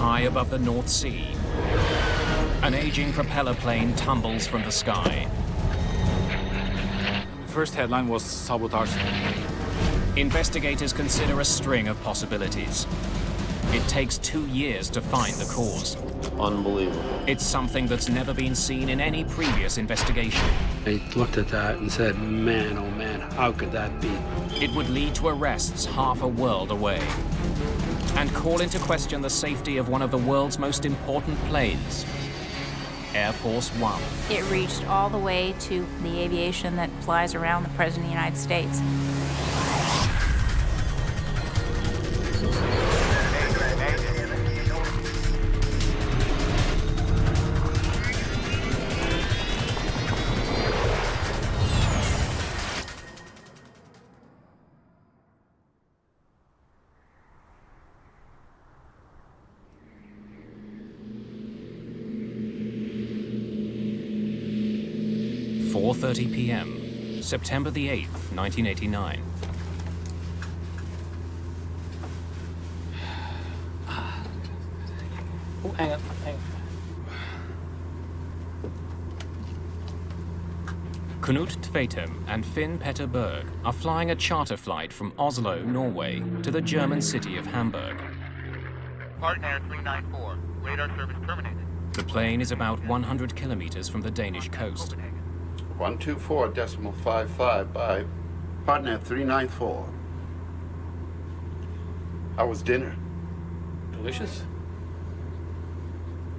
high above the North Sea. An aging propeller plane tumbles from the sky. The first headline was sabotage. Investigators consider a string of possibilities. It takes 2 years to find the cause. Unbelievable. It's something that's never been seen in any previous investigation. They looked at that and said, man, oh man, how could that be? It would lead to arrests half a world away and call into question the safety of one of the world's most important planes, Air Force One. It reached all the way to the aviation that flies around the President of the United States. .30 p.m., September the 8th, 1989. Oh, hang on. Knut Tvetum and Finn Petter Berg are flying a charter flight from Oslo, Norway, to the German city of Hamburg. Partnair 394, radar service terminated. The plane is about 100 kilometers from the Danish coast. 124.55 by Partnair 394. How was dinner? Delicious.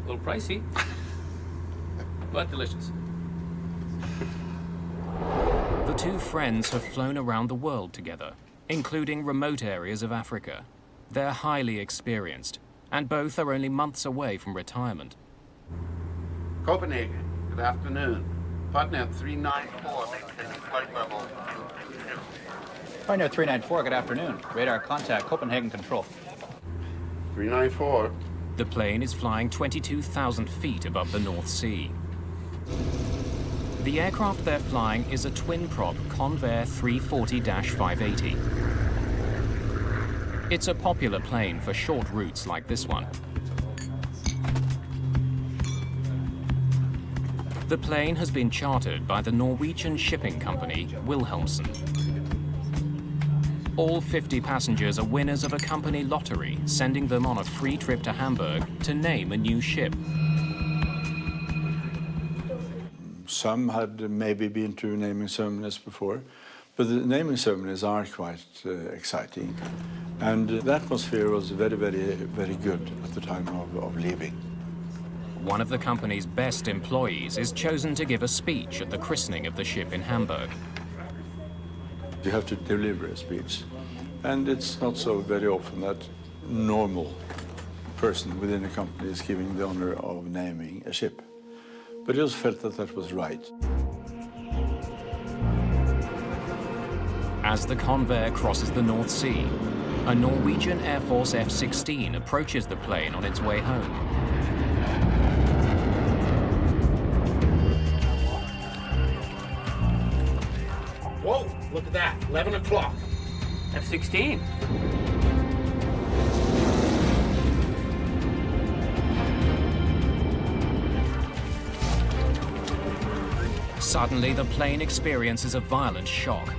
A little pricey, but delicious. The two friends have flown around the world together, including remote areas of Africa. They're highly experienced, and both are only months away from retirement. Copenhagen, good afternoon. Partnair 394. Flight level 2. Partnair 394, good afternoon. Radar contact, Copenhagen control. 394. The plane is flying 22,000 feet above the North Sea. The aircraft they're flying is a twin-prop Convair 340-580. It's a popular plane for short routes like this one. The plane has been chartered by the Norwegian shipping company Wilhelmsen. All 50 passengers are winners of a company lottery, sending them on a free trip to Hamburg to name a new ship. Some had maybe been to naming ceremonies before, but the naming ceremonies are quite exciting. And the atmosphere was very, very, very good at the time of leaving. One of the company's best employees is chosen to give a speech at the christening of the ship in Hamburg. You have to deliver a speech, and it's not so very often that normal person within a company is giving the honor of naming a ship. But I just felt that that was right. As the Convair crosses the North Sea, a Norwegian Air Force F-16 approaches the plane on its way home. Whoa, look at that, 11 o'clock. F-16. Suddenly, the plane experiences a violent shock.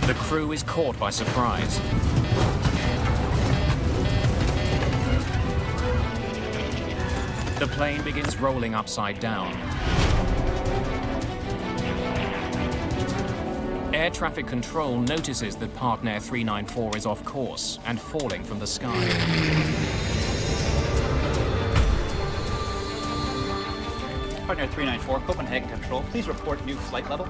The crew is caught by surprise. The plane begins rolling upside down. Air traffic control notices that Partnair 394 is off course and falling from the sky. Partnair 394, Copenhagen control. Please report new flight level.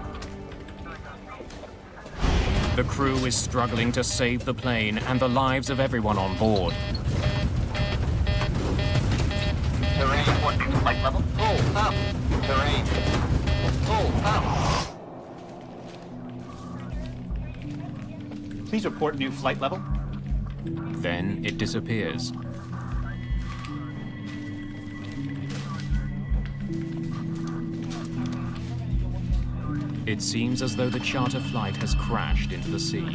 The crew is struggling to save the plane and the lives of everyone on board. Terrain, what new flight level? Full up. Terrain. Full up. Please report new flight level. Then it disappears. It seems as though the charter flight has crashed into the sea.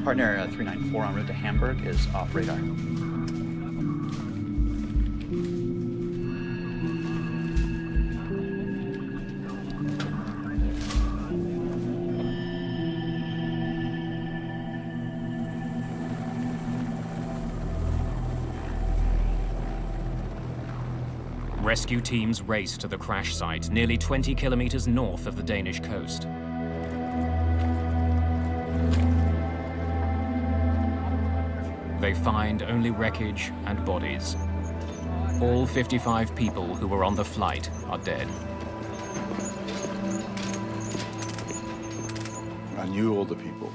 Partnair 394 en route to Hamburg is off radar. Rescue teams race to the crash site, nearly 20 kilometers north of the Danish coast. They find only wreckage and bodies. All 55 people who were on the flight are dead. I knew all the people.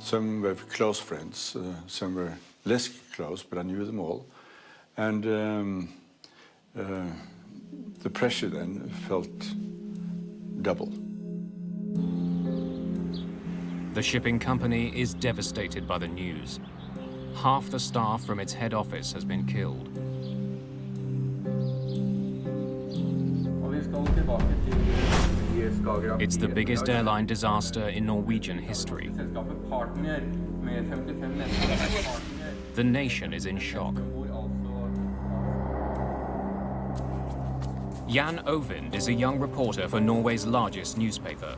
Some were close friends, some were less close, but I knew them all. And the pressure then felt double. The shipping company is devastated by the news. Half the staff from its head office has been killed. It's the biggest airline disaster in Norwegian history. The nation is in shock. Jan Ovind is a young reporter for Norway's largest newspaper.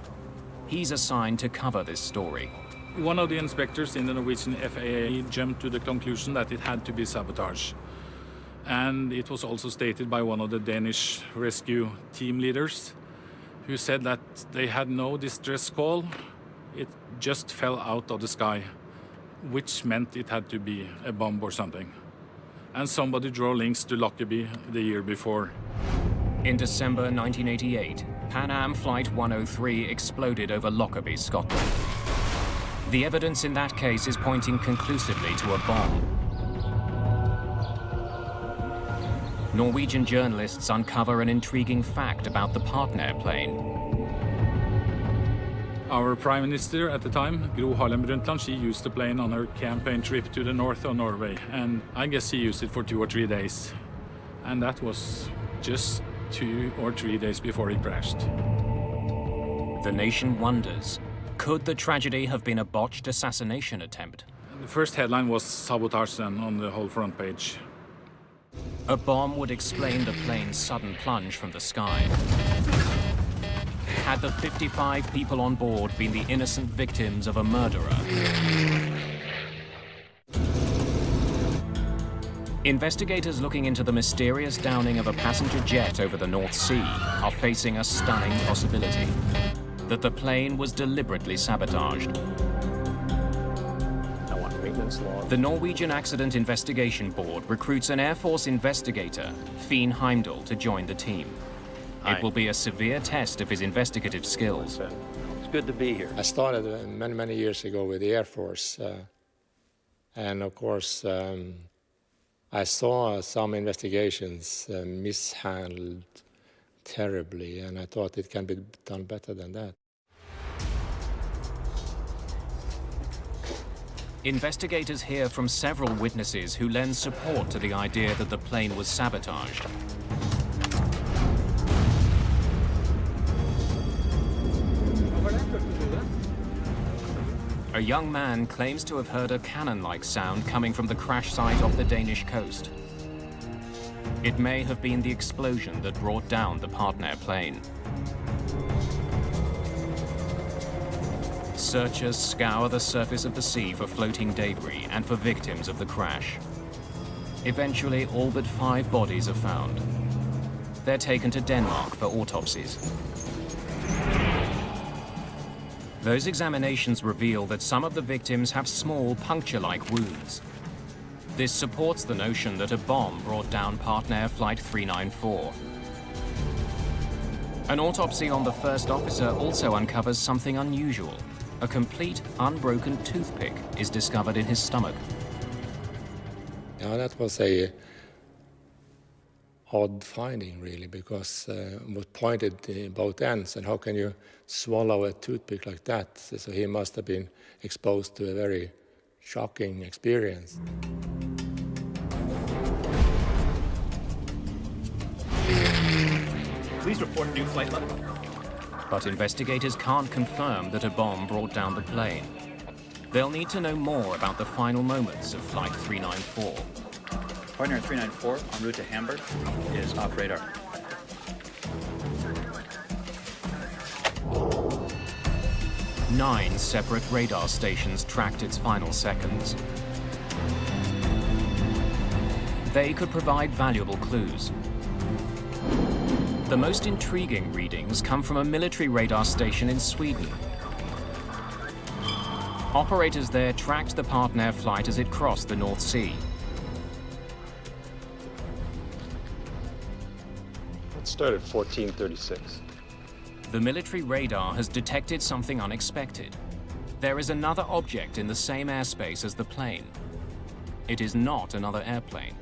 He's assigned to cover this story. One of the inspectors in the Norwegian FAA jumped to the conclusion that it had to be sabotage. And it was also stated by one of the Danish rescue team leaders, who said that they had no distress call. It just fell out of the sky, which meant it had to be a bomb or something. And somebody drew links to Lockerbie the year before. In December 1988, Pan Am Flight 103 exploded over Lockerbie, Scotland. The evidence in that case is pointing conclusively to a bomb. Norwegian journalists uncover an intriguing fact about the Partnair plane. Our Prime Minister at the time, Gro Harlem Brundtland, she used the plane on her campaign trip to the north of Norway, and I guess she used it for 2 or 3 days. And that was just 2 or 3 days before it crashed. The nation wonders, could the tragedy have been a botched assassination attempt? The first headline was sabotage then on the whole front page. A bomb would explain the plane's sudden plunge from the sky. Had the 55 people on board been the innocent victims of a murderer? Investigators looking into the mysterious downing of a passenger jet over the North Sea are facing a stunning possibility: that the plane was deliberately sabotaged. The Norwegian Accident Investigation Board recruits an Air Force investigator, Finn Heimdall, to join the team. It will be a severe test of his investigative skills. It's good to be here. I started many years ago with the Air Force, and of course I saw some investigations mishandled terribly, and I thought it can be done better than that. Investigators hear from several witnesses who lend support to the idea that the plane was sabotaged. A young man claims to have heard a cannon-like sound coming from the crash site off the Danish coast. It may have been the explosion that brought down the Partnair plane. Searchers scour the surface of the sea for floating debris and for victims of the crash. Eventually, all but 5 bodies are found. They're taken to Denmark for autopsies. Those examinations reveal that some of the victims have small puncture-like wounds. This supports the notion that a bomb brought down Partnair Flight 394. An autopsy on the first officer also uncovers something unusual. A complete, unbroken toothpick is discovered in his stomach. Yeah, that was a odd finding, really, because it was pointed in both ends, and how can you swallow a toothpick like that? So he must have been exposed to a very shocking experience. Please report new flight level. But investigators can't confirm that a bomb brought down the plane. They'll need to know more about the final moments of Flight 394. Partnair 394 en route to Hamburg is off radar. Nine separate radar stations tracked its final seconds. They could provide valuable clues. The most intriguing readings come from a military radar station in Sweden. Operators there tracked the Partnair Flight as it crossed the North Sea. It started 1436. The military radar has detected something unexpected. There is another object in the same airspace as the plane. It is not another airplane.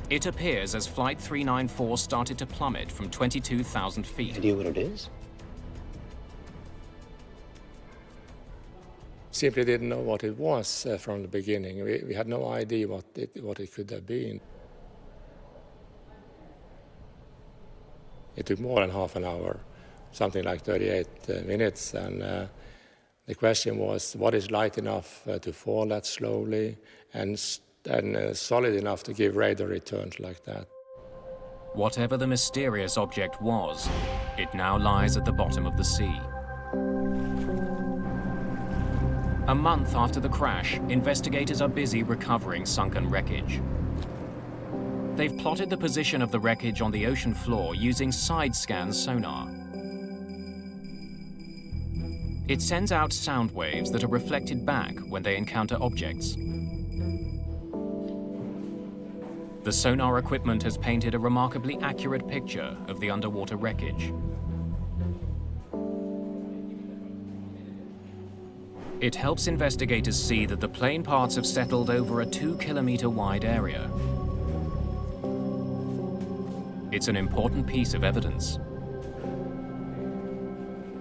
It appears as Flight 394 started to plummet from 22,000 feet. Idea what it is? Simply didn't know what it was from the beginning. We had no idea what it could have been. It took more than half an hour, something like 38 minutes, and the question was, what is light enough to fall that slowly and solid enough to give radar returns like that? Whatever the mysterious object was, it now lies at the bottom of the sea. A month after the crash, investigators are busy recovering sunken wreckage. They've plotted the position of the wreckage on the ocean floor using side-scan sonar. It sends out sound waves that are reflected back when they encounter objects. The sonar equipment has painted a remarkably accurate picture of the underwater wreckage. It helps investigators see that the plane parts have settled over a 2-kilometer wide area. It's an important piece of evidence.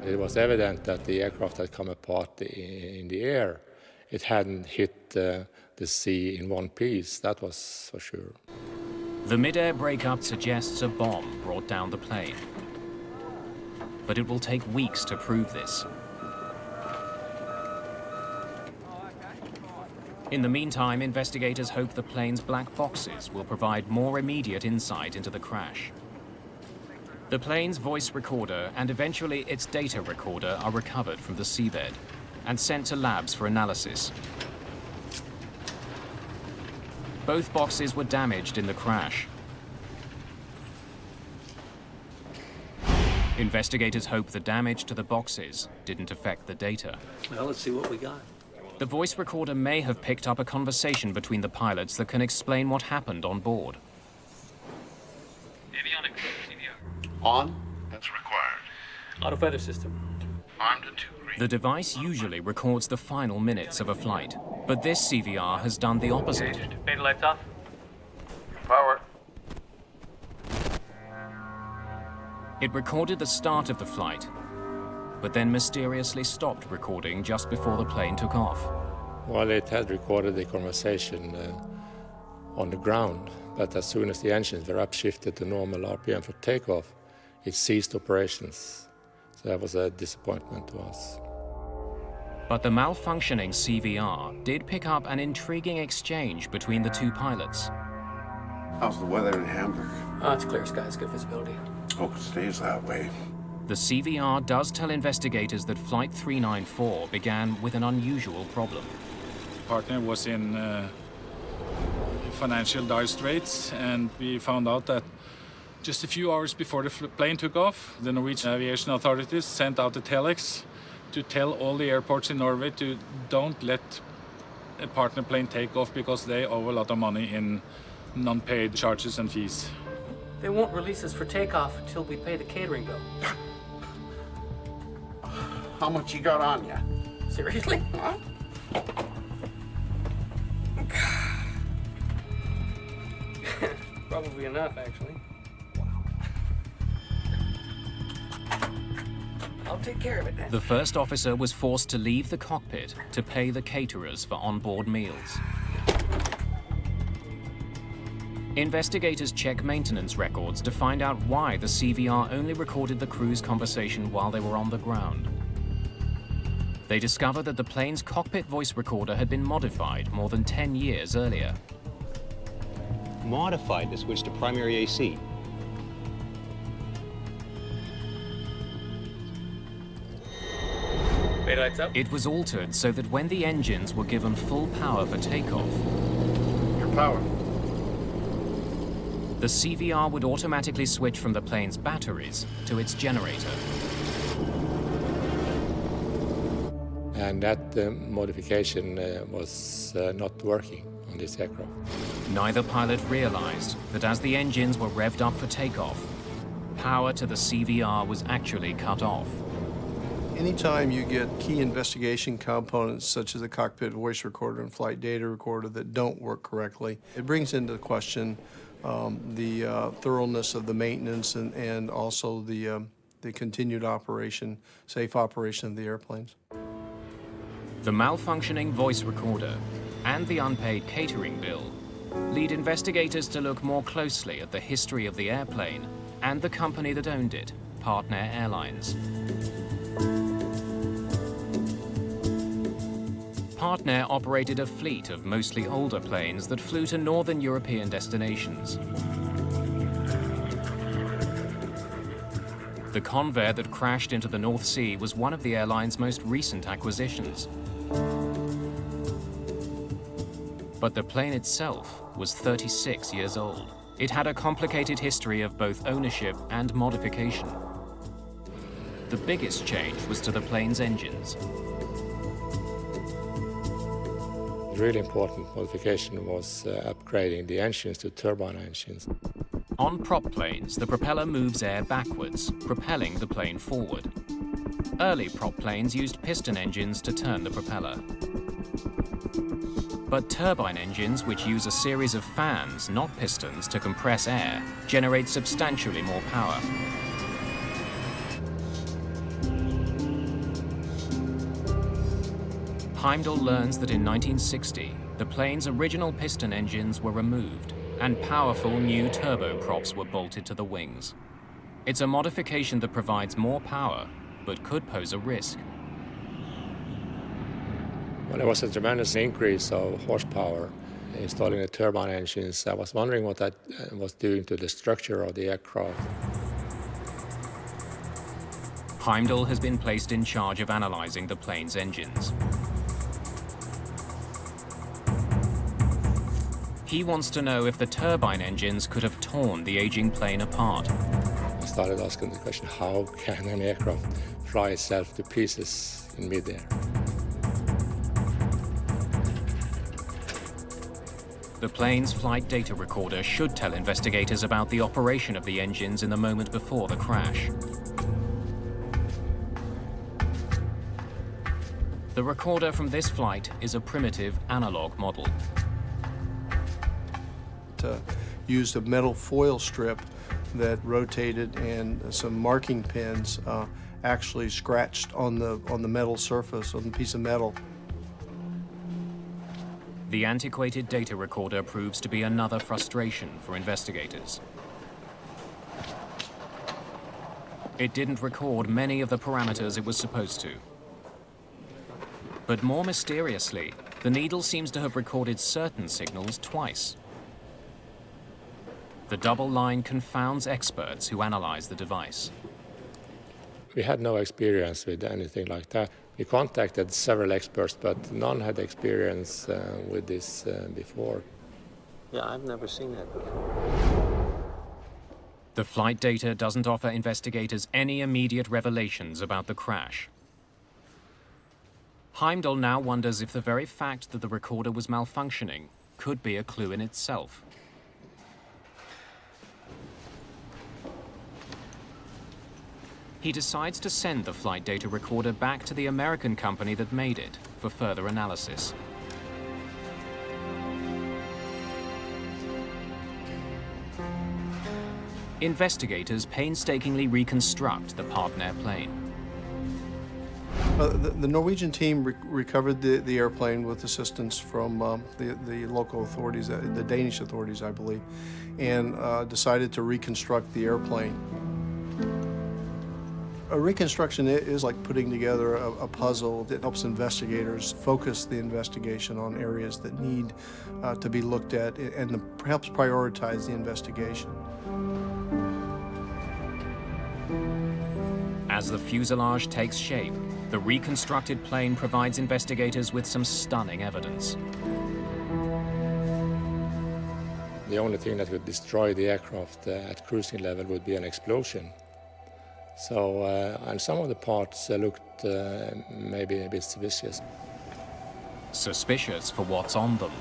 It was evident that the aircraft had come apart in the air. It hadn't hit the sea in one piece, that was for sure. The mid-air breakup suggests a bomb brought down the plane. But it will take weeks to prove this. In the meantime, investigators hope the plane's black boxes will provide more immediate insight into the crash. The plane's voice recorder and eventually its data recorder are recovered from the seabed and sent to labs for analysis. Both boxes were damaged in the crash. Investigators hope the damage to the boxes didn't affect the data. Well, let's see what we got. The voice recorder may have picked up a conversation between the pilots that can explain what happened on board. Avionics, CVR. On? That's required. Auto feather system. Armed to 2 green. The device usually records the final minutes of a flight, but this CVR has done the opposite. Beta lights off. Power. It recorded the start of the flight, but then mysteriously stopped recording just before the plane took off. Well, it had recorded the conversation on the ground, but as soon as the engines were upshifted to normal RPM for takeoff, it ceased operations. So that was a disappointment to us. But the malfunctioning CVR did pick up an intriguing exchange between the two pilots. How's the weather in Hamburg? Oh, it's clear skies, good visibility. Hope it stays that way. The CVR does tell investigators that Flight 394 began with an unusual problem. Partner was in financial dire straits, and we found out that just a few hours before the plane took off, the Norwegian aviation authorities sent out a telex to tell all the airports in Norway to don't let a partner plane take off because they owe a lot of money in non-paid charges and fees. They won't release us for takeoff until we pay the catering bill. How much you got on ya? Seriously? Huh? Probably enough, actually. I'll take care of it then. The first officer was forced to leave the cockpit to pay the caterers for onboard meals. Investigators check maintenance records to find out why the CVR only recorded the crew's conversation while they were on the ground. They discover that the plane's cockpit voice recorder had been modified more than 10 years earlier. Modified to switch to primary AC. It was altered so that when the engines were given full power for takeoff, Your power. the CVR would automatically switch from the plane's batteries to its generator. And that modification was not working on this aircraft. Neither pilot realized that as the engines were revved up for takeoff, power to the CVR was actually cut off. Anytime you get key investigation components such as the cockpit voice recorder and flight data recorder that don't work correctly, it brings into question the thoroughness of the maintenance and also the continued operation, safe operation of the airplanes. The malfunctioning voice recorder and the unpaid catering bill lead investigators to look more closely at the history of the airplane and the company that owned it, Partnair Airlines. Partnair operated a fleet of mostly older planes that flew to northern European destinations. The Convair that crashed into the North Sea was one of the airline's most recent acquisitions. But the plane itself was 36 years old. It had a complicated history of both ownership and modification. The biggest change was to the plane's engines. The really important modification was upgrading the engines to turbine engines. On prop planes, the propeller moves air backwards, propelling the plane forward. Early prop planes used piston engines to turn the propeller. But turbine engines, which use a series of fans, not pistons, to compress air, generate substantially more power. Heimdall learns that in 1960, the plane's original piston engines were removed and powerful new turboprops were bolted to the wings. It's a modification that provides more power, but could pose a risk. Well, there was a tremendous increase of horsepower installing the turbine engines. I was wondering what that was doing to the structure of the aircraft. Heimdall has been placed in charge of analyzing the plane's engines. He wants to know if the turbine engines could have torn the aging plane apart. I started asking the question, how can an aircraft fly itself to pieces in midair? The plane's flight data recorder should tell investigators about the operation of the engines in the moment before the crash. The recorder from this flight is a primitive analog model. Used a metal foil strip that rotated, and some marking pins actually scratched on the metal surface, on the piece of metal. The antiquated data recorder proves to be another frustration for investigators. It didn't record many of the parameters it was supposed to. But more mysteriously, the needle seems to have recorded certain signals twice. The double line confounds experts who analyze the device. We had no experience with anything like that. We contacted several experts, but none had experience with this before. Yeah, I've never seen that before. The flight data doesn't offer investigators any immediate revelations about the crash. Heimdall now wonders if the very fact that the recorder was malfunctioning could be a clue in itself. He decides to send the flight data recorder back to the American company that made it for further analysis. Investigators painstakingly reconstruct the Partnair plane. The Norwegian team recovered the airplane with assistance from the local authorities, the Danish authorities, I believe, and decided to reconstruct the airplane. A reconstruction is like putting together a puzzle that helps investigators focus the investigation on areas that need to be looked at and helps prioritize the investigation. As the fuselage takes shape, the reconstructed plane provides investigators with some stunning evidence. The only thing that would destroy the aircraft at cruising level would be an explosion. So, and some of the parts looked maybe a bit suspicious. Suspicious for what's on them.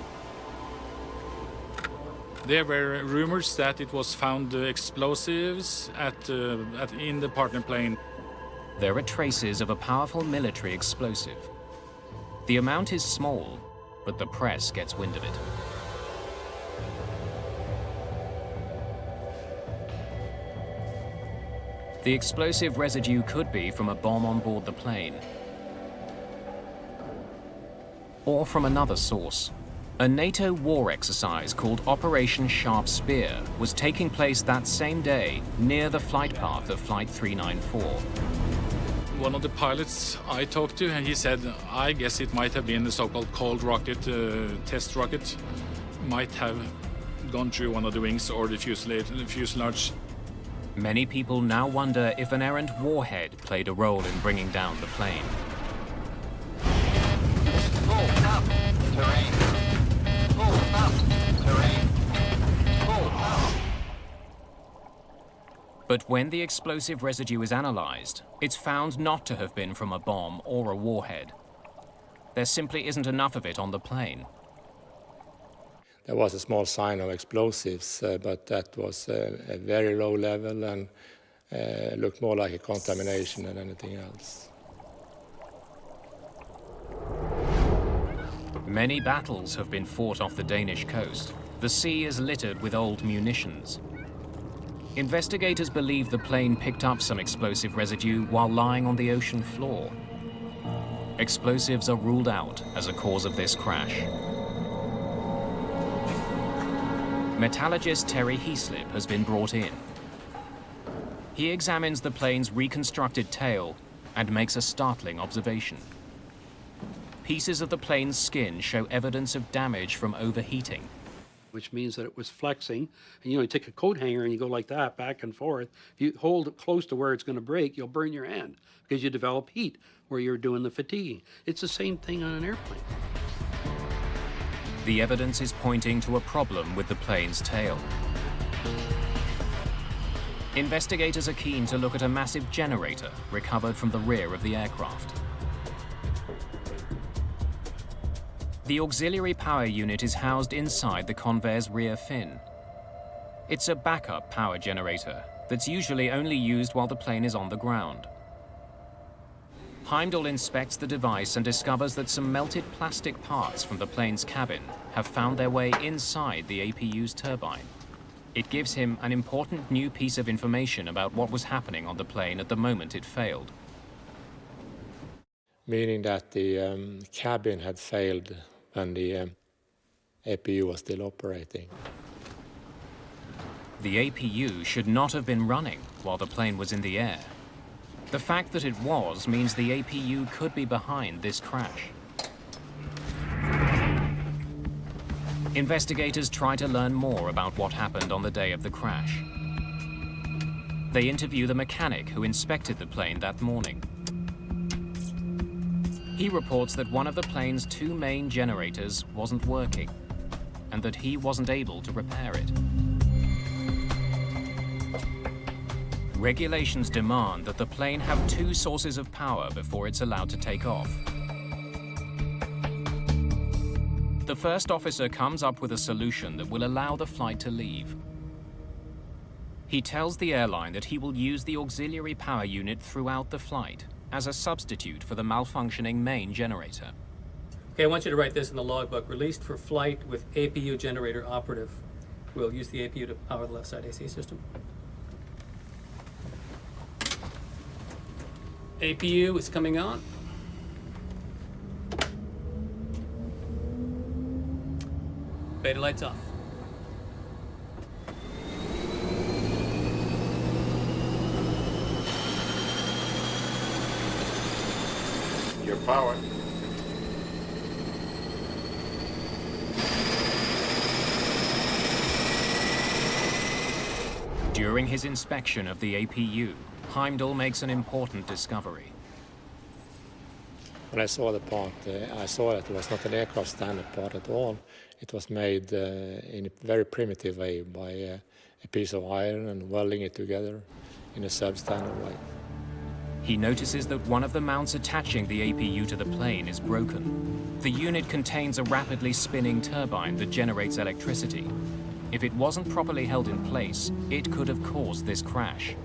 There were rumors that it was found explosives in the partner plane. There are traces of a powerful military explosive. The amount is small, but the press gets wind of it. The explosive residue could be from a bomb on board the plane, or from another source. A NATO war exercise called Operation Sharp Spear was taking place that same day near the flight path of Flight 394. One of the pilots I talked to, and he said, I guess it might have been the so-called cold rocket, test rocket, might have gone through one of the wings or the fuselage. Many people now wonder if an errant warhead played a role in bringing down the plane. Full up, terrain. Full up, terrain. Full up. But when the explosive residue is analyzed, it's found not to have been from a bomb or a warhead. There simply isn't enough of it on the plane. There was a small sign of explosives, but that was a very low level and looked more like a contamination than anything else. Many battles have been fought off the Danish coast. The sea is littered with old munitions. Investigators believe the plane picked up some explosive residue while lying on the ocean floor. Explosives are ruled out as a cause of this crash. Metallurgist Terry Heaslip has been brought in. He examines the plane's reconstructed tail and makes a startling observation. Pieces of the plane's skin show evidence of damage from overheating. Which means that it was flexing. And you take a coat hanger and you go like that, back and forth. If you hold it close to where it's going to break, you'll burn your hand because you develop heat where you're doing the fatiguing. It's the same thing on an airplane. The evidence is pointing to a problem with the plane's tail. Investigators are keen to look at a massive generator recovered from the rear of the aircraft. The auxiliary power unit is housed inside the Convair's rear fin. It's a backup power generator that's usually only used while the plane is on the ground. Heimdall inspects the device and discovers that some melted plastic parts from the plane's cabin have found their way inside the APU's turbine. It gives him an important new piece of information about what was happening on the plane at the moment it failed. Meaning that the cabin had failed when the APU was still operating. The APU should not have been running while the plane was in the air. The fact that it was means the APU could be behind this crash. Investigators try to learn more about what happened on the day of the crash. They interview the mechanic who inspected the plane that morning. He reports that one of the plane's two main generators wasn't working, and that he wasn't able to repair it. Regulations demand that the plane have two sources of power before it's allowed to take off. The first officer comes up with a solution that will allow the flight to leave. He tells the airline that he will use the auxiliary power unit throughout the flight as a substitute for the malfunctioning main generator. Okay, I want you to write this in the logbook. Released for flight with APU generator operative. We'll use the APU to power the left side AC system. APU is coming on. Beta lights off. Your power. During his inspection of the APU, Heimdall makes an important discovery. When I saw the part, I saw that it was not an aircraft standard part at all. It was made in a very primitive way by a piece of iron and welding it together in a substandard way. He notices that one of the mounts attaching the APU to the plane is broken. The unit contains a rapidly spinning turbine that generates electricity. If it wasn't properly held in place, it could have caused this crash.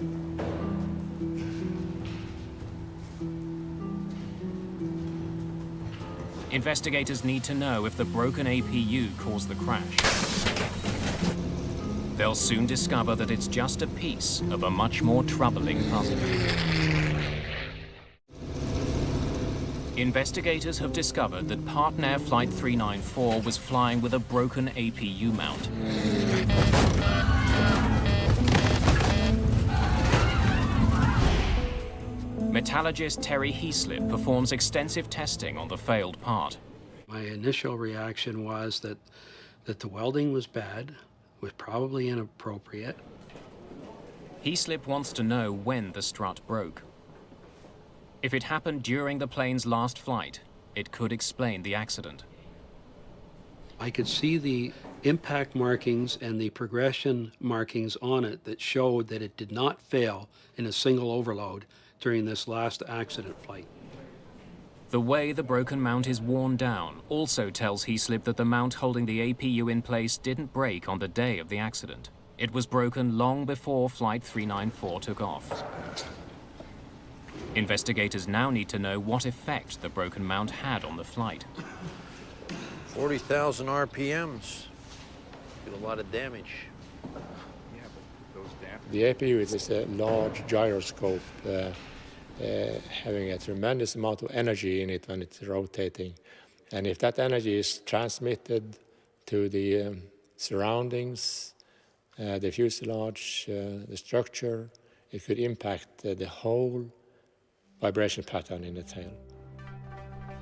Investigators need to know if the broken APU caused the crash. They'll soon discover that it's just a piece of a much more troubling puzzle. Investigators have discovered that Partnair Flight 394 was flying with a broken APU mount. Metallurgist Terry Heaslip performs extensive testing on the failed part. My initial reaction was that the welding was bad, was probably inappropriate. Heaslip wants to know when the strut broke. If it happened during the plane's last flight, it could explain the accident. I could see the impact markings and the progression markings on it that showed that it did not fail in a single overload during this last accident flight. The way the broken mount is worn down also tells Heaslip that the mount holding the APU in place didn't break on the day of the accident. It was broken long before Flight 394 took off. Investigators now need to know what effect the broken mount had on the flight. 40,000 RPMs. Did a lot of damage. The APU is a large gyroscope having a tremendous amount of energy in it when it's rotating. And if that energy is transmitted to the surroundings, the fuselage, the structure, it could impact the whole vibration pattern in the tail.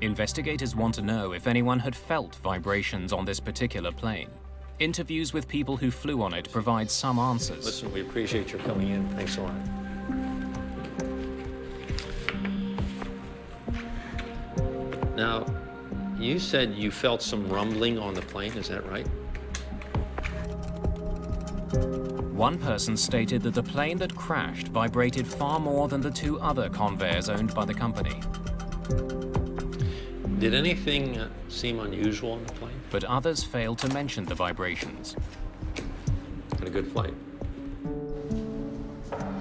Investigators want to know if anyone had felt vibrations on this particular plane. Interviews with people who flew on it provide some answers. Listen, we appreciate your coming in. Thanks a lot. Now, you said you felt some rumbling on the plane, is that right? One person stated that the plane that crashed vibrated far more than the two other Convairs owned by the company. Did anything seem unusual on the plane? But others failed to mention the vibrations. Had a good flight.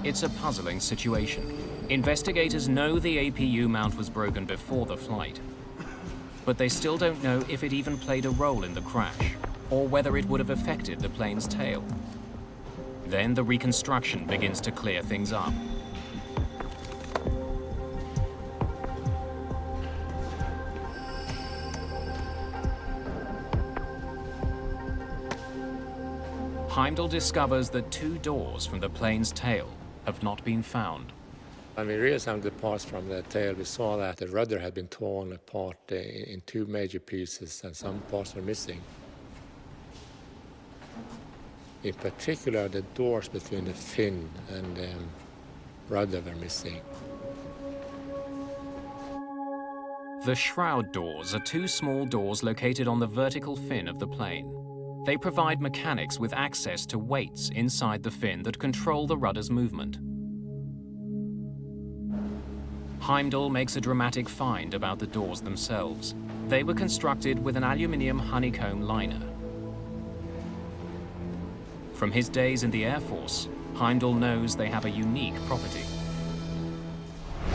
It's a puzzling situation. Investigators know the APU mount was broken before the flight, but they still don't know if it even played a role in the crash, or whether it would have affected the plane's tail. Then the reconstruction begins to clear things up. Heimdall discovers that two doors from the plane's tail have not been found. When we reassembled the parts from the tail, we saw that the rudder had been torn apart in two major pieces, and some parts were missing. In particular, the doors between the fin and the rudder were missing. The shroud doors are two small doors located on the vertical fin of the plane. They provide mechanics with access to weights inside the fin that control the rudder's movement. Heimdall makes a dramatic find about the doors themselves. They were constructed with an aluminium honeycomb liner. From his days in the Air Force, Heimdall knows they have a unique property.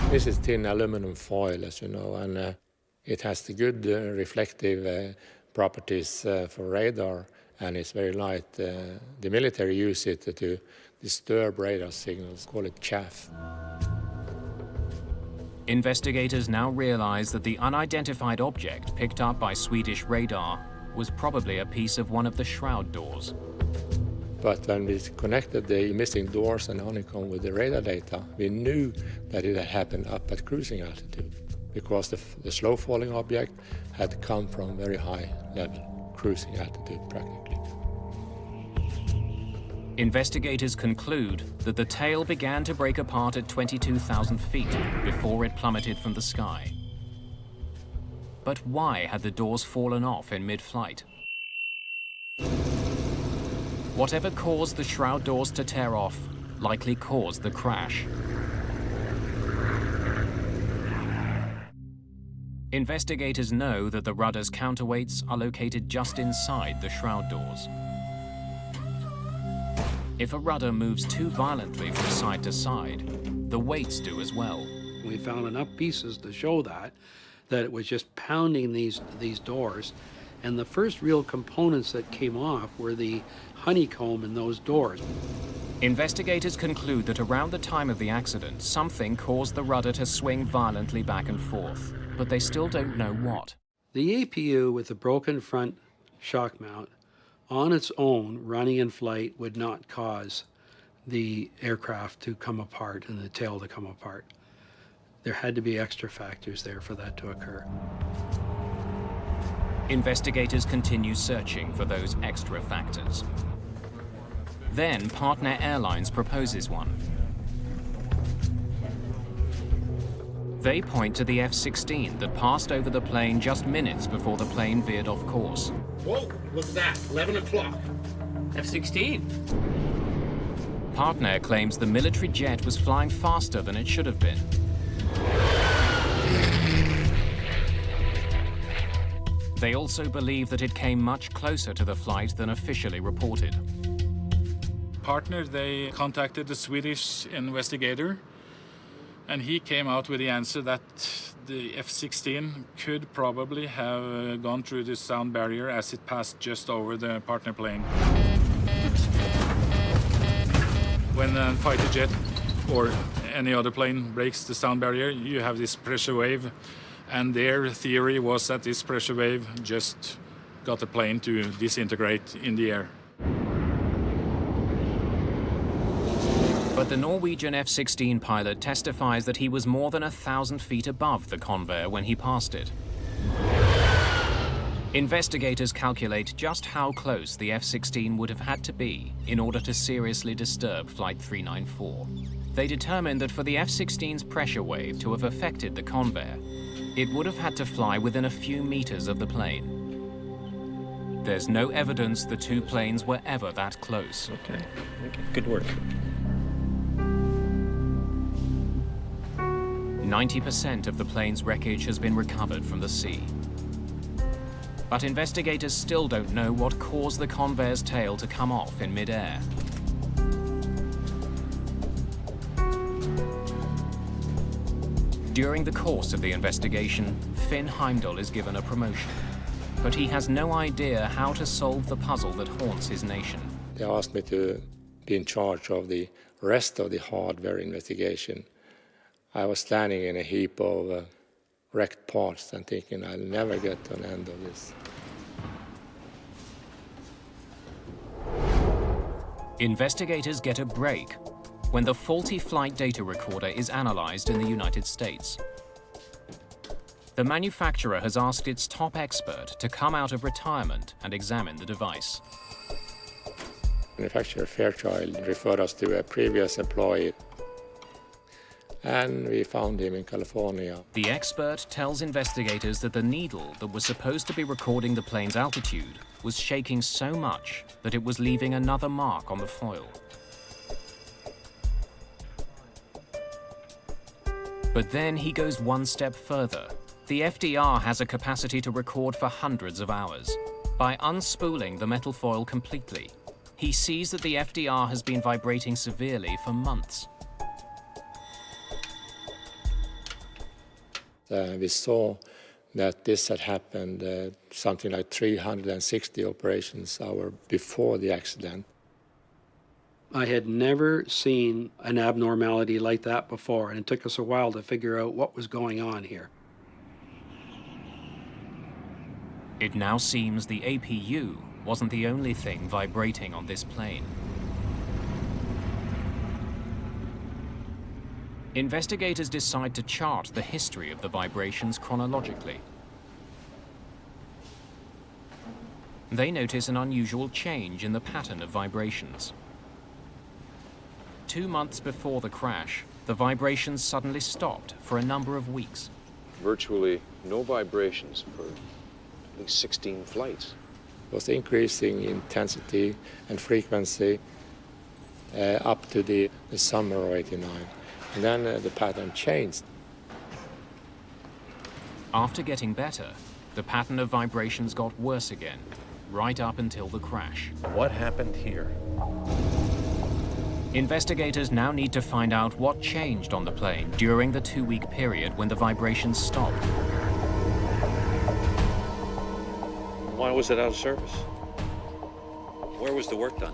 This is thin aluminum foil, as you know, and it has the good reflective properties for radar, and it's very light. The military use it to disturb radar signals, call it chaff. Investigators now realize that the unidentified object picked up by Swedish radar was probably a piece of one of the shroud doors. But when we connected the missing doors and honeycomb with the radar data, we knew that it had happened up at cruising altitude, because the slow-falling object had come from very high level, cruising altitude practically. Investigators conclude that the tail began to break apart at 22,000 feet before it plummeted from the sky. But why had the doors fallen off in mid-flight? Whatever caused the shroud doors to tear off likely caused the crash. Investigators know that the rudder's counterweights are located just inside the shroud doors. If a rudder moves too violently from side to side, the weights do as well. We found enough pieces to show that it was just pounding these doors. And the first real components that came off were the honeycomb in those doors. Investigators conclude that around the time of the accident, something caused the rudder to swing violently back and forth, but they still don't know what. The APU with the broken front shock mount on its own, running in flight, would not cause the aircraft to come apart and the tail to come apart. There had to be extra factors there for that to occur. Investigators continue searching for those extra factors. Then Partnair Airlines proposes one. They point to the F-16 that passed over the plane just minutes before the plane veered off course. Whoa, look at that, 11 o'clock. F-16. Partnair claims the military jet was flying faster than it should have been. They also believe that it came much closer to the flight than officially reported. Partner, they contacted the Swedish investigator, and he came out with the answer that the F-16 could probably have gone through the sound barrier as it passed just over the partner plane. When a fighter jet or any other plane breaks the sound barrier, you have this pressure wave, and their theory was that this pressure wave just got the plane to disintegrate in the air. But the Norwegian F-16 pilot testifies that he was more than 1,000 feet above the Convair when he passed it. Investigators calculate just how close the F-16 would have had to be in order to seriously disturb Flight 394. They determined that for the F-16's pressure wave to have affected the Convair, it would have had to fly within a few meters of the plane. There's no evidence the two planes were ever that close. Okay, good work. 90% of the plane's wreckage has been recovered from the sea. But investigators still don't know what caused the Convair's tail to come off in mid-air. During the course of the investigation, Finn Heimdall is given a promotion. But he has no idea how to solve the puzzle that haunts his nation. They asked me to be in charge of the rest of the hardware investigation. I was standing in a heap of wrecked parts and thinking I'll never get to an end of this. Investigators get a break when the faulty flight data recorder is analyzed in the United States. The manufacturer has asked its top expert to come out of retirement and examine the device. Manufacturer Fairchild referred us to a previous employee, and we found him in California. The expert tells investigators that the needle that was supposed to be recording the plane's altitude was shaking so much that it was leaving another mark on the foil. But then he goes one step further. The FDR has a capacity to record for hundreds of hours. By unspooling the metal foil completely, he sees that the FDR has been vibrating severely for months. We saw that this had happened something like 360 operations hours before the accident. I had never seen an abnormality like that before, and it took us a while to figure out what was going on here. It now seems the APU wasn't the only thing vibrating on this plane. Investigators decide to chart the history of the vibrations chronologically. They notice an unusual change in the pattern of vibrations. 2 months before the crash, the vibrations suddenly stopped for a number of weeks. Virtually no vibrations for at least 16 flights. It was increasing intensity and frequency up to the summer of '89. And then the pattern changed. After getting better, the pattern of vibrations got worse again, right up until the crash. What happened here? Investigators now need to find out what changed on the plane during the 2-week period when the vibrations stopped. Why was it out of service? Where was the work done?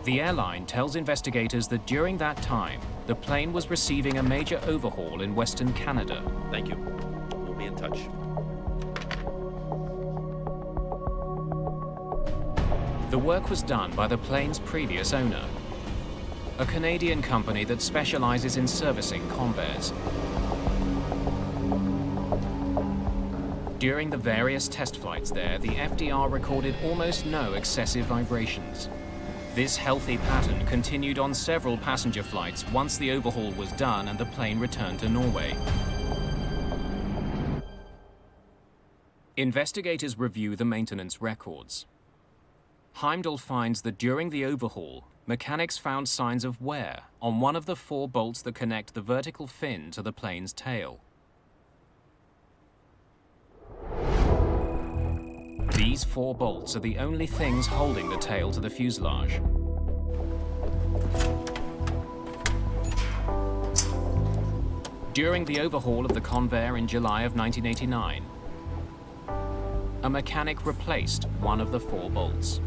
The airline tells investigators that during that time, the plane was receiving a major overhaul in Western Canada. Thank you. We'll be in touch. The work was done by the plane's previous owner, a Canadian company that specializes in servicing Convairs. During the various test flights there, the FDR recorded almost no excessive vibrations. This healthy pattern continued on several passenger flights once the overhaul was done and the plane returned to Norway. Investigators review the maintenance records. Heimdall finds that during the overhaul, mechanics found signs of wear on one of the 4 bolts that connect the vertical fin to the plane's tail. These 4 bolts are the only things holding the tail to the fuselage. During the overhaul of the Convair in July of 1989, a mechanic replaced one of the 4 bolts.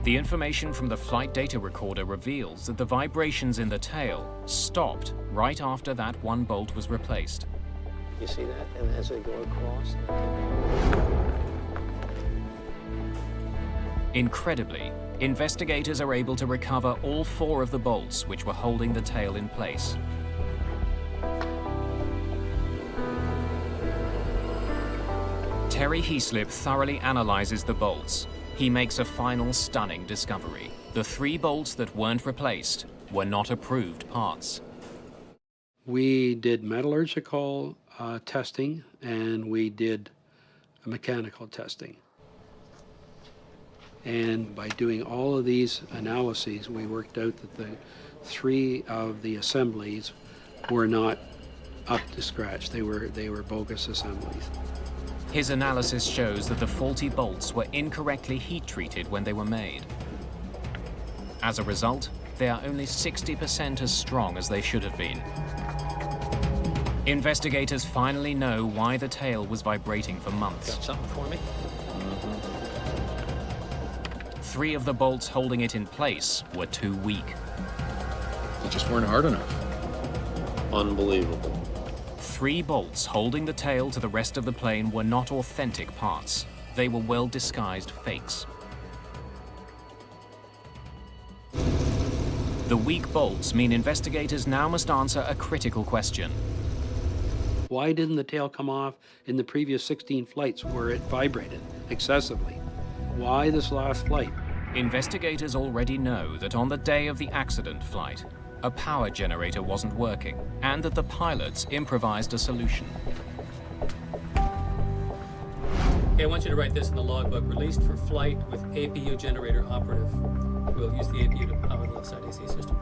The information from the flight data recorder reveals that the vibrations in the tail stopped right after that 1 bolt was replaced. You see that? And as they go across. Incredibly, investigators are able to recover all 4 of the bolts which were holding the tail in place. Terry Heaslip thoroughly analyzes the bolts. He makes a final stunning discovery. The 3 bolts that weren't replaced were not approved parts. We did metallurgical testing and we did mechanical testing. And by doing all of these analyses, we worked out that the 3 of the assemblies were not up to scratch. They were bogus assemblies. His analysis shows that the faulty bolts were incorrectly heat-treated when they were made. As a result, they are only 60% as strong as they should have been. Investigators finally know why the tail was vibrating for months. Got something for me? 3 of the bolts holding it in place were too weak. They just weren't hard enough. Unbelievable. 3 bolts holding the tail to the rest of the plane were not authentic parts. They were well-disguised fakes. The weak bolts mean investigators now must answer a critical question. Why didn't the tail come off in the previous 16 flights where it vibrated excessively? Why this last flight? Investigators already know that on the day of the accident flight, a power generator wasn't working, and that the pilots improvised a solution. Okay, I want you to write this in the logbook. Released for flight with APU generator operative. We'll use the APU to power the left side AC system.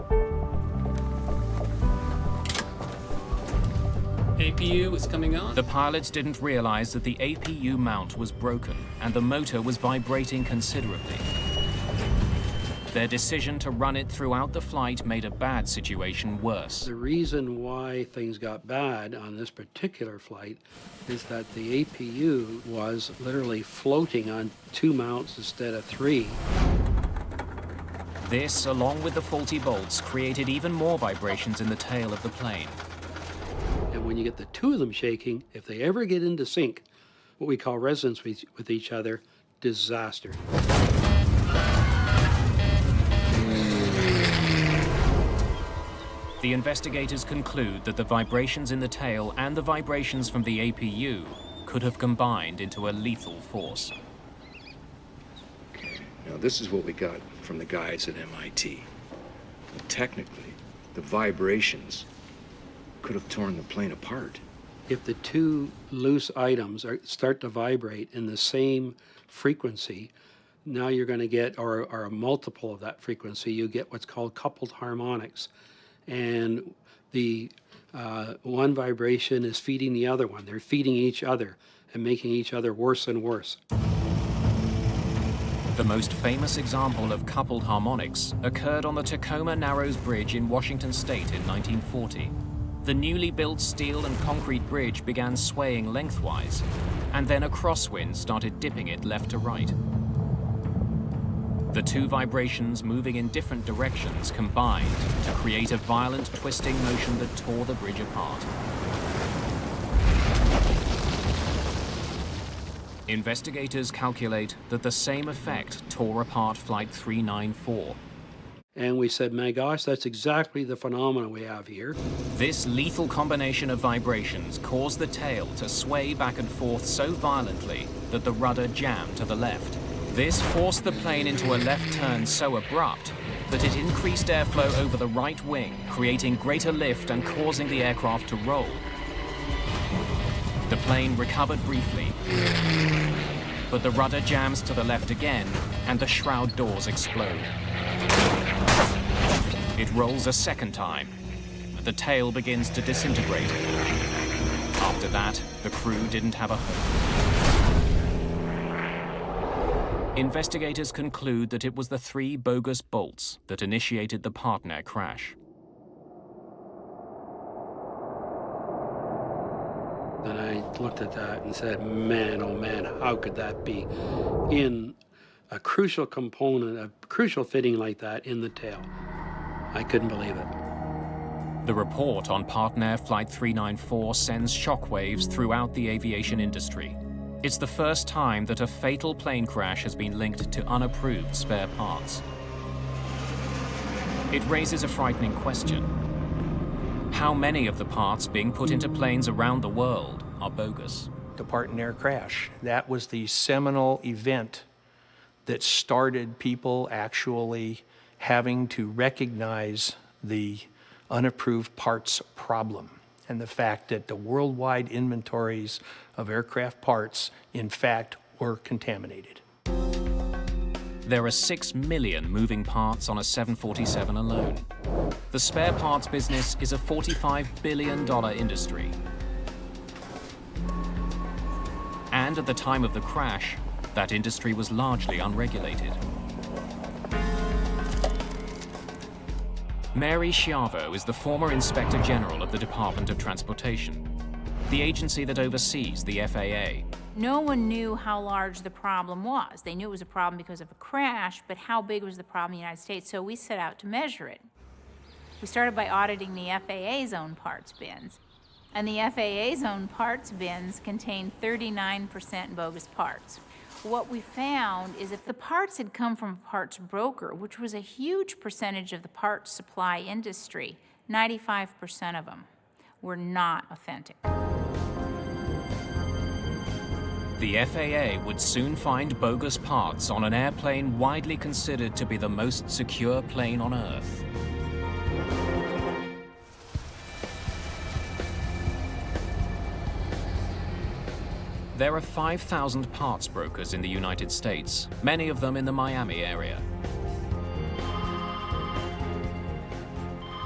APU is coming on. The pilots didn't realize that the APU mount was broken and the motor was vibrating considerably. Their decision to run it throughout the flight made a bad situation worse. The reason why things got bad on this particular flight is that the APU was literally floating on 2 mounts instead of 3. This, along with the faulty bolts, created even more vibrations in the tail of the plane. And when you get the two of them shaking, if they ever get into sync, what we call resonance with each other, disaster. The investigators conclude that the vibrations in the tail and the vibrations from the APU could have combined into a lethal force. Now, this is what we got from the guys at MIT. Technically, the vibrations could have torn the plane apart. If the two loose items start to vibrate in the same frequency, now you're going to get, or a multiple of that frequency, you get what's called coupled harmonics. And the one vibration is feeding the other one. They're feeding each other and making each other worse and worse. The most famous example of coupled harmonics occurred on the Tacoma Narrows Bridge in Washington State in 1940. The newly built steel and concrete bridge began swaying lengthwise, and then a crosswind started dipping it left to right. The two vibrations moving in different directions combined to create a violent twisting motion that tore the bridge apart. Investigators calculate that the same effect tore apart Flight 394. And we said, my gosh, that's exactly the phenomenon we have here. This lethal combination of vibrations caused the tail to sway back and forth so violently that the rudder jammed to the left. This forced the plane into a left turn so abrupt that it increased airflow over the right wing, creating greater lift and causing the aircraft to roll. The plane recovered briefly, but the rudder jams to the left again and the shroud doors explode. It rolls a second time, and the tail begins to disintegrate. After that, the crew didn't have a hope. Investigators conclude that it was the 3 bogus bolts that initiated the Partnair crash. And I looked at that and said, man, oh man, how could that be in a crucial component, a crucial fitting like that in the tail? I couldn't believe it. The report on Partnair Flight 394 sends shockwaves throughout the aviation industry. It's the first time that a fatal plane crash has been linked to unapproved spare parts. It raises a frightening question. How many of the parts being put into planes around the world are bogus? The Partnair crash, that was the seminal event that started people actually having to recognize the unapproved parts problem and the fact that the worldwide inventories of aircraft parts, in fact, were contaminated. There are 6 million moving parts on a 747 alone. The spare parts business is a $45 billion industry. And at the time of the crash, that industry was largely unregulated. Mary Schiavo is the former Inspector General of the Department of Transportation, the agency that oversees the FAA. No one knew how large the problem was. They knew it was a problem because of a crash, but how big was the problem in the United States? So we set out to measure it. We started by auditing the FAA's own parts bins. And the FAA's own parts bins contained 39% bogus parts. What we found is if the parts had come from a parts broker, which was a huge percentage of the parts supply industry, 95% of them were not authentic. The FAA would soon find bogus parts on an airplane widely considered to be the most secure plane on Earth. There are 5,000 parts brokers in the United States, many of them in the Miami area.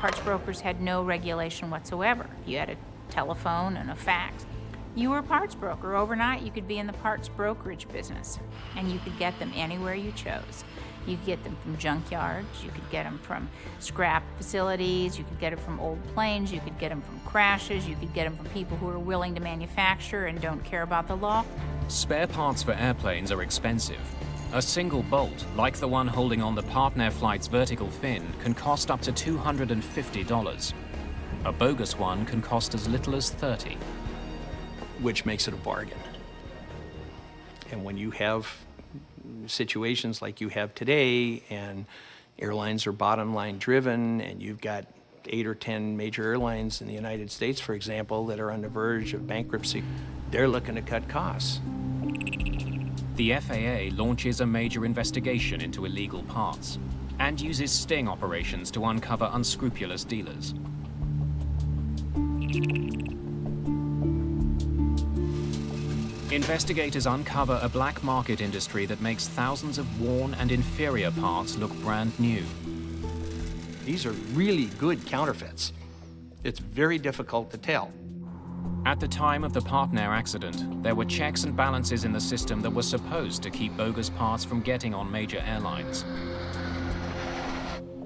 Parts brokers had no regulation whatsoever. You had a telephone and a fax. You were a parts broker. Overnight, you could be in the parts brokerage business, and you could get them anywhere you chose. You could get them from junkyards, you could get them from scrap facilities, you could get them from old planes, you could get them from crashes, you could get them from people who are willing to manufacture and don't care about the law. Spare parts for airplanes are expensive, A single bolt, like the one holding on the Partnair Flight's vertical fin, can cost up to $250. A bogus one can cost as little as $30. Which makes it a bargain. And when you have situations like you have today, and airlines are bottom line driven, and you've got 8 or 10 major airlines in the United States, for example, that are on the verge of bankruptcy, they're looking to cut costs. The FAA launches a major investigation into illegal parts and uses sting operations to uncover unscrupulous dealers. Investigators uncover a black market industry that makes thousands of worn and inferior parts look brand new. These are really good counterfeits. It's very difficult to tell. At the time of the Partnair accident, there were checks and balances in the system that were supposed to keep bogus parts from getting on major airlines.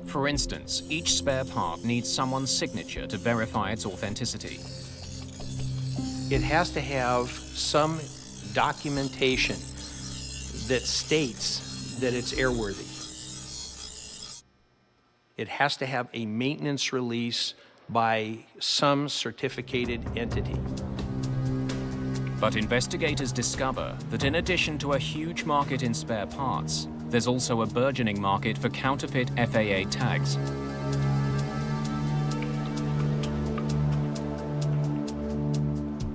For instance, each spare part needs someone's signature to verify its authenticity. It has to have some documentation that states that it's airworthy. It has to have a maintenance release by some certificated entity. But investigators discover that in addition to a huge market in spare parts, there's also a burgeoning market for counterfeit FAA tags.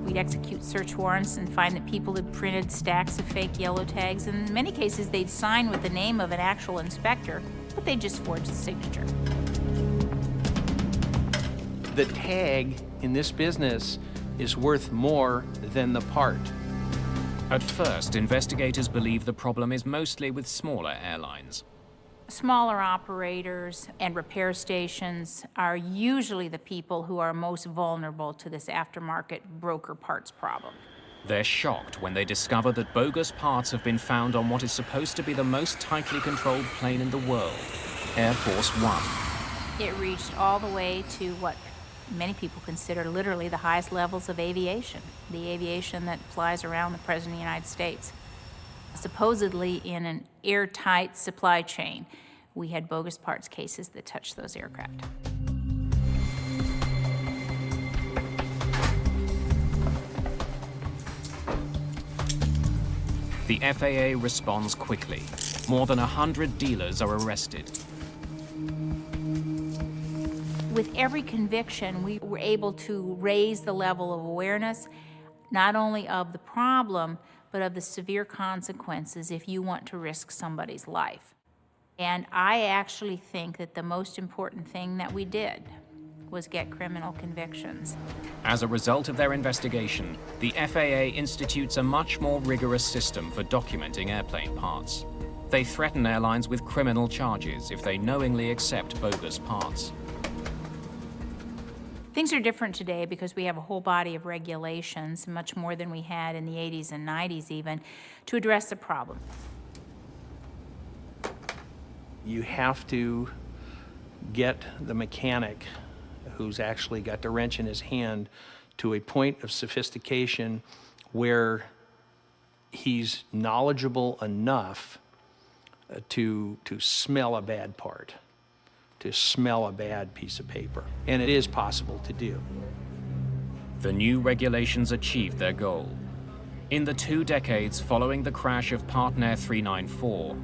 We'd execute search warrants and find that people had printed stacks of fake yellow tags, and in many cases they'd sign with the name of an actual inspector, but they just forged the signature. The tag in this business is worth more than the part. At first, investigators believe the problem is mostly with smaller airlines. Smaller operators and repair stations are usually the people who are most vulnerable to this aftermarket broker parts problem. They're shocked when they discover that bogus parts have been found on what is supposed to be the most tightly controlled plane in the world, Air Force One. It reached all the way to what many people consider literally the highest levels of aviation, the aviation that flies around the President of the United States. Supposedly in an airtight supply chain, we had bogus parts cases that touched those aircraft. The FAA responds quickly. More than 100 dealers are arrested. With every conviction, we were able to raise the level of awareness, not only of the problem, but of the severe consequences if you want to risk somebody's life. And I actually think that the most important thing that we did was get criminal convictions. As a result of their investigation, the FAA institutes a much more rigorous system for documenting airplane parts. They threaten airlines with criminal charges if they knowingly accept bogus parts. Things are different today because we have a whole body of regulations, much more than we had in the 80s and 90s even, to address the problem. You have to get the mechanic who's actually got the wrench in his hand to a point of sophistication where he's knowledgeable enough to smell a bad part, to smell a bad piece of paper. And it is possible to do. The new regulations achieved their goal. In the 2 decades following the crash of Partnair 394,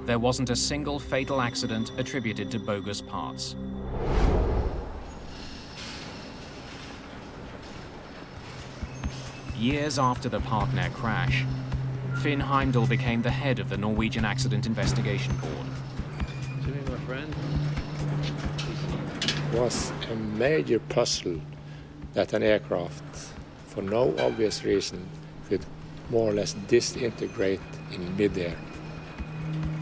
there wasn't a single fatal accident attributed to bogus parts. Years after the Partnair crash, Finn Heimdall became the head of the Norwegian Accident Investigation Board. Jimmy, my friend. It was a major puzzle that an aircraft, for no obvious reason, could more or less disintegrate in midair.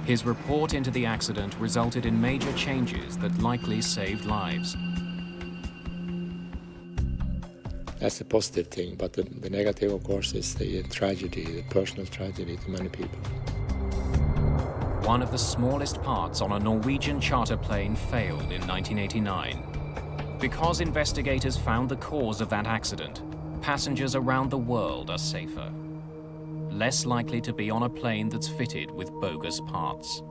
His report into the accident resulted in major changes that likely saved lives. That's the positive thing, but the negative, of course, is the tragedy, the personal tragedy to many people. One of the smallest parts on a Norwegian charter plane failed in 1989. Because investigators found the cause of that accident, passengers around the world are safer. less likely to be on a plane that's fitted with bogus parts.